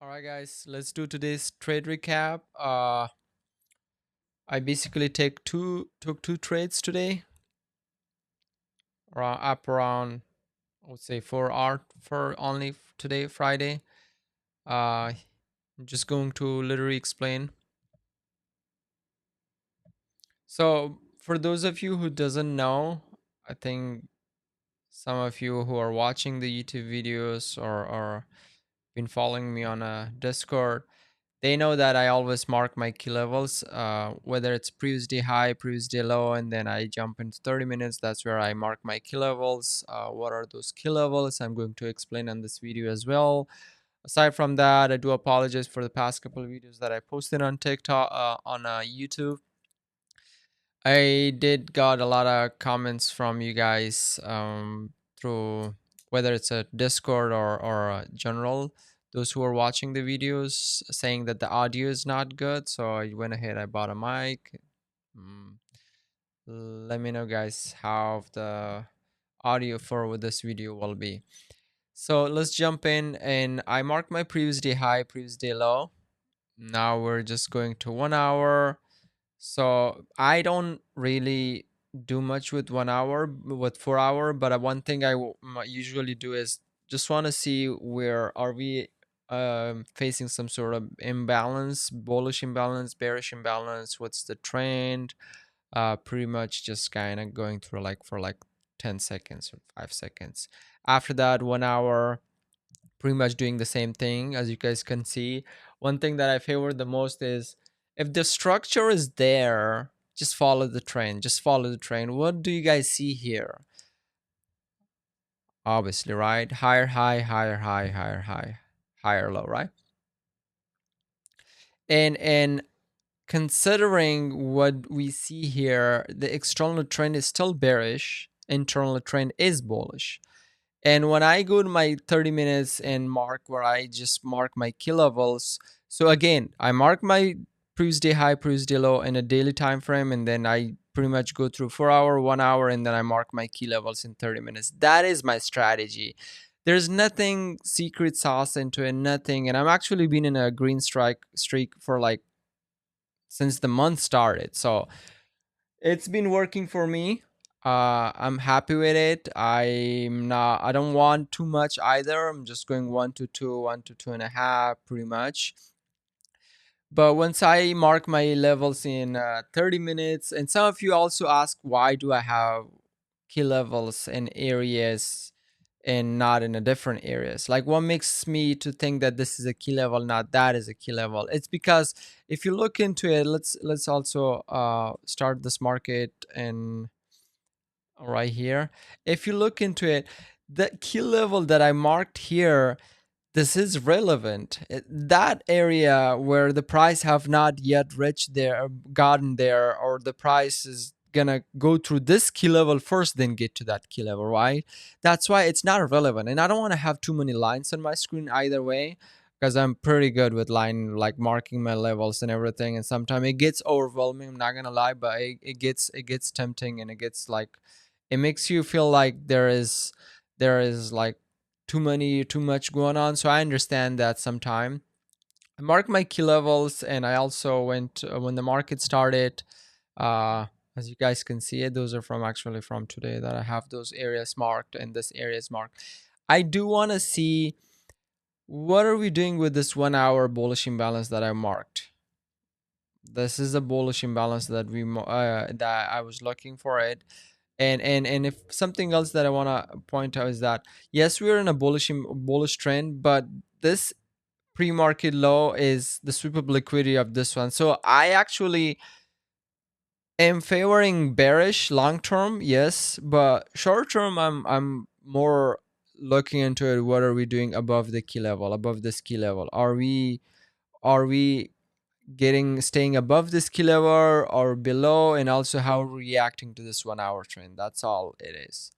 All right, guys, let's do today's trade recap. I basically took two trades today, up around I would say 4 hour for only today, Friday. I'm just going to literally explain. So for those of you who doesn't know, I think some of you who are watching the YouTube videos or been following me on a Discord, they know that I always mark my key levels, whether it's previous day high, previous day low, and then I jump into 30 minutes. That's where I mark my key levels. What are those key levels? I'm going to explain on this video as well. Aside from that, I do apologize for the past couple of videos that I posted on TikTok, on YouTube. I did got a lot of comments from you guys through whether it's a Discord or a general, those who are watching the videos saying that the audio is not good. So I went ahead, I bought a mic. Mm, Let me know, guys, how the audio for this video will be. So let's jump in, and I marked my previous day high, previous day low. Now we're just going to 1 hour. So I don't really do much with 1 hour, with 4 hour, but one thing usually do is just want to see where are we facing some sort of imbalance, bullish imbalance, bearish imbalance, what's the trend, pretty much just kind of going through like for like 10 seconds or 5 seconds. After that, 1 hour, pretty much doing the same thing. As you guys can see, one thing that I favor the most is if the structure is there, just follow the trend, just follow the trend. What do you guys see here? Obviously, right? Higher high, higher high, higher high, higher low, right? And considering what we see here, the external trend is still bearish, internal trend is bullish. And when I go to my 30 minutes and mark where I just mark my key levels, so again, I mark my previous day high, previous day low in a daily time frame, and then I pretty much go through 4 hour, 1 hour, and then I mark my key levels in 30 minutes. That is my strategy. There's nothing secret sauce into it, nothing. And I'm actually been in a green strike streak for like since the month started. So it's been working for me. I'm happy with it. I don't want too much either. I'm just going 1 to 2, 1 to 2.5 pretty much. But once I mark my levels in 30 minutes, and some of you also ask, why do I have key levels in areas and not in a different areas? Like, what makes me to think that this is a key level, not that is a key level? It's because if you look into it, let's also start this market and right here. If you look into it, the key level that I marked here, this is relevant. That area where the price have not yet reached there, gotten there, or the price is gonna go through this key level first, then get to that key level, right? That's why it's not relevant. And I don't want to have too many lines on my screen either way, because I'm pretty good with line, like marking my levels and everything. And sometimes it gets overwhelming, I'm not gonna lie, but it gets tempting, and it gets like, it makes you feel like there is like too much going on. So I understand that sometime. I marked my key levels, and I also went when the market started. Uh, as you guys can see it, those are from actually from today that I have those areas marked, and this area is marked. I do want to see what are we doing with this 1 hour bullish imbalance that I marked. This is a bullish imbalance that that I was looking for it. And if something else that I want to point out is that yes, we're in a bullish trend, but this pre-market low is the sweep of liquidity of this one. So I actually am favoring bearish long term, yes, but short term I'm more looking into it. What are we doing above the key level, above this key level? Are we getting staying above this key level or below? And also how we're reacting to this 1 hour trend. That's all it is.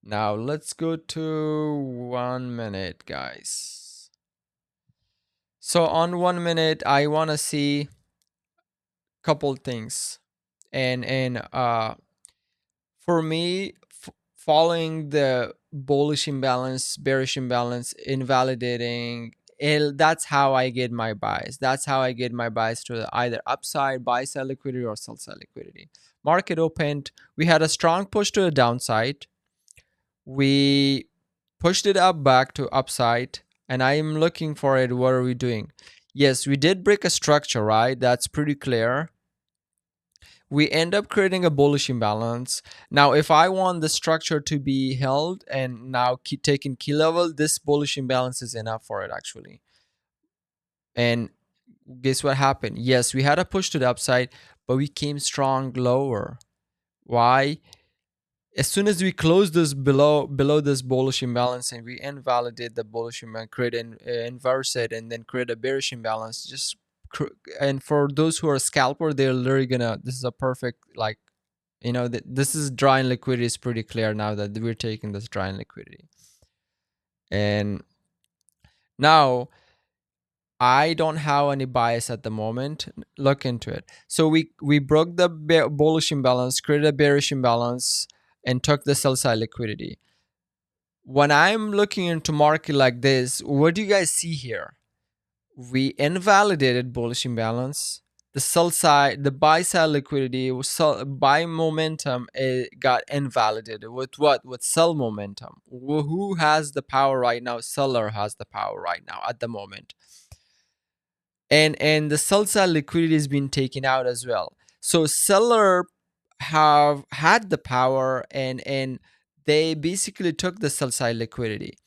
Now let's go to 1 minute, guys. So on 1 minute, I want to see a couple things, and for me, following the bullish imbalance, bearish imbalance, invalidating. That's how I get my bias. That's how I get my bias to either upside, buy side liquidity, or sell side liquidity. Market opened. We had a strong push to the downside. We pushed it up back to upside, and I am looking for it. What are we doing? Yes, we did break a structure, right? That's pretty clear. We end up creating a bullish imbalance. Now, if I want the structure to be held and now keep taking key level, this bullish imbalance is enough for it actually. And guess what happened? Yes, we had a push to the upside, but we came strong lower. Why? As soon as we close this below this bullish imbalance and we invalidate the bullish imbalance, create an inverse it, and then create a bearish imbalance, just and for those who are scalper, they're literally gonna, this is a perfect, like, this is drawing liquidity is pretty clear now that we're taking this drawing liquidity. And now I don't have any bias at the moment. Look into it. So we broke the bullish imbalance, created a bearish imbalance, and took the sell side liquidity. When I'm looking into market like this, what do you guys see here? We invalidated bullish imbalance. The sell side, the buy side liquidity was buy momentum. It got invalidated with what? With sell momentum. Who has the power right now? Seller has the power right now at the moment. And the sell side liquidity has been taken out as well. So seller have had the power, and they basically took the sell side liquidity.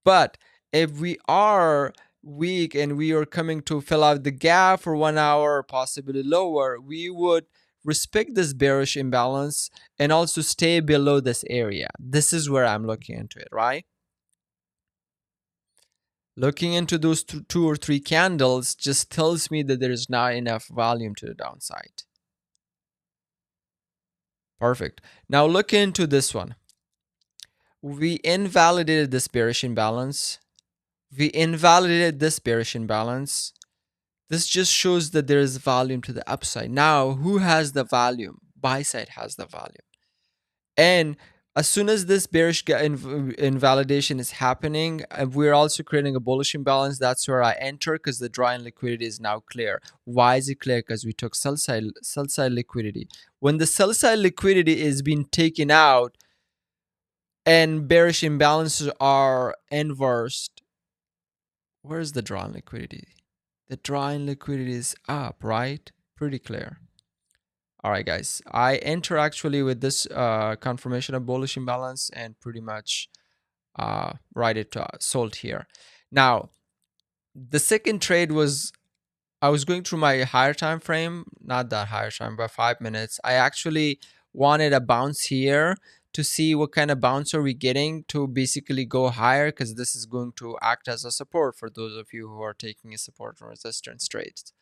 But if we are weak and we are coming to fill out the gap for 1 hour or possibly lower, we would respect this bearish imbalance and also stay below this area. This is where I'm looking into it, right? Looking into those two or three candles just tells me that there is not enough volume to the downside. Perfect. Now look into this one. We invalidated this bearish imbalance. We invalidated this bearish imbalance. This just shows that there is volume to the upside. Now, who has the volume? Buy side has the volume. And as soon as this bearish invalidation is happening, we're also creating a bullish imbalance. That's where I enter because the drawing liquidity is now clear. Why is it clear? Because we took sell side liquidity. When the sell side liquidity is being taken out and bearish imbalances are inversed, where's the drawing liquidity? The drawing liquidity is up, right? Pretty clear. All right, guys. I enter actually with this confirmation of bullish imbalance and pretty much write it sold here. Now, the second trade was, I was going through my higher time frame, not that higher time, but 5 minutes. I actually wanted a bounce here to see what kind of bounce are we getting to basically go higher, because this is going to act as a support for those of you who are taking a support and resistance trades.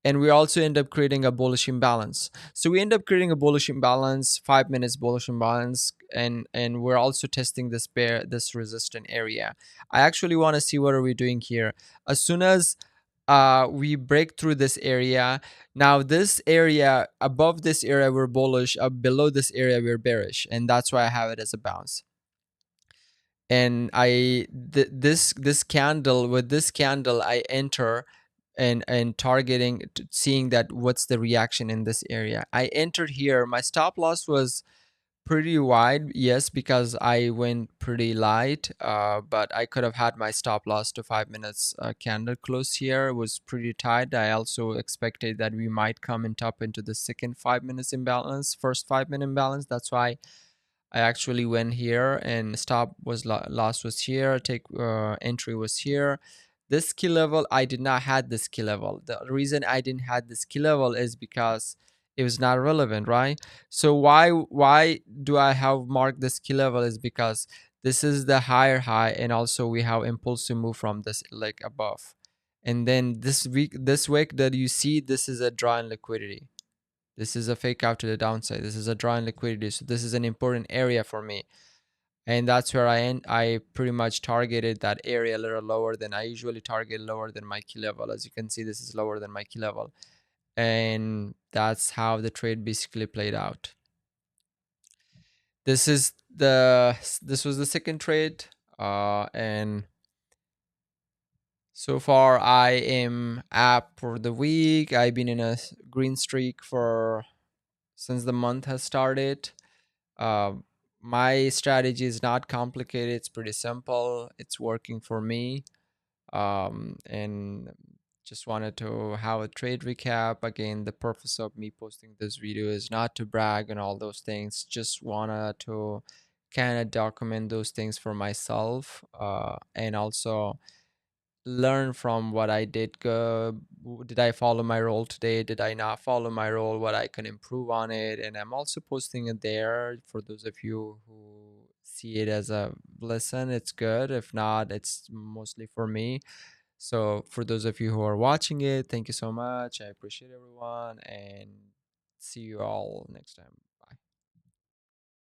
And we also end up creating a bullish imbalance. So we end up creating a bullish imbalance, 5 minutes bullish imbalance, and we're also testing this resistant area. I actually want to see what are we doing here. As soon as we break through this area, now this area, above this area we're bullish, below this area we're bearish, and that's why I have it as a bounce. And this candle, with this candle I enter and targeting, seeing that what's the reaction in this area. I entered here. My stop loss was pretty wide, yes, because I went pretty light, but I could have had my stop loss to 5 minutes candle close here. It was pretty tight. I also expected that we might come and top into the second 5 minutes imbalance, first 5 minute imbalance. That's why I actually went here, and stop was loss was here, take entry was here. This key level, I did not had this key level. The reason I didn't had this key level is because it was not relevant, right? So why do I have marked this key level is because this is the higher high, and also we have impulse to move from this leg above. And then this week that you see, this is a draw in liquidity. This is a fake out to the downside. This is a draw in liquidity. So this is an important area for me. And that's where I pretty much targeted that area a little lower than I usually target, lower than my key level. As you can see, this is lower than my key level. And that's how the trade basically played out. This is this was the second trade, and so far I am up for the week. I've been in a green streak for since the month has started. uh, my strategy is not complicated, it's pretty simple, it's working for me. And just wanted to have a trade recap. Again, the purpose of me posting this video is not to brag and all those things, just wanted to kind of document those things for myself, and also learn from what I did. Did I follow my role today? Did I not follow my role? What I can improve on it. And I'm also posting it there for those of you who see it as a listen. It's good. If not, it's mostly for me. So for those of you who are watching it, thank you so much. I appreciate everyone and see you all next time.